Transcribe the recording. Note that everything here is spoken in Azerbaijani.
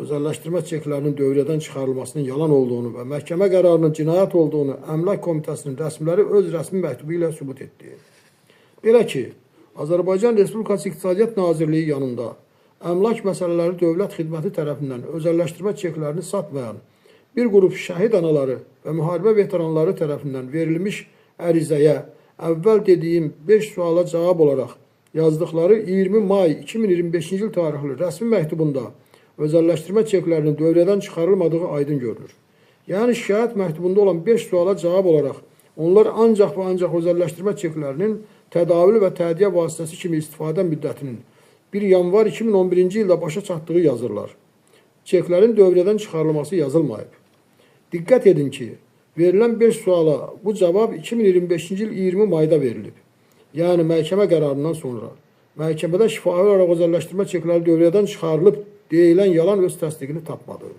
özelləşdirmə çeklərinin dövrədən çıxarılmasının yalan olduğunu və məhkəmə qərarının cinayət olduğunu Əmlak Komitəsinin rəsmiləri öz rəsmi məktubu ilə sübut etdi. Belə ki, Azərbaycan Respublikası İqtisadiyyat Nazirliyi yanında əmlak məsələləri dövlət xidməti tərəfindən özəlləşdirmə çeklərini satmayan bir qrup şəhid anaları və müharibə veteranları tərəfindən verilmiş ərizəyə əvvəl dediyim 5 suala cavab olaraq yazdıqları 20 may 2025-ci il tarixli rəsmi məktubunda özəlləşdirmə çeklərinin dövrədən çıxarılmadığı aydın görünür. Yəni, şikayət məktubunda olan 5 suala cavab olaraq onlar ancaq və ancaq özəlləşdirmə çeklərinin tədavül və təhdiyə vasitəsi kimi istifadə müddətinin 1 yanvar 2011-ci ildə başa çatdığı yazırlar. Çeklərin dövrədən çıxarılması yazılmayıb. Diqqət edin ki, verilən 5 suala bu cavab 2025-ci il 20 mayda verilib. Yəni, məhkəmə qərarından sonra məhkəmədə şifahi olaraq özəlləşdirmə çekləri dövrədən çıxarılıb deyilən yalan öz təsdiqini tapmadı.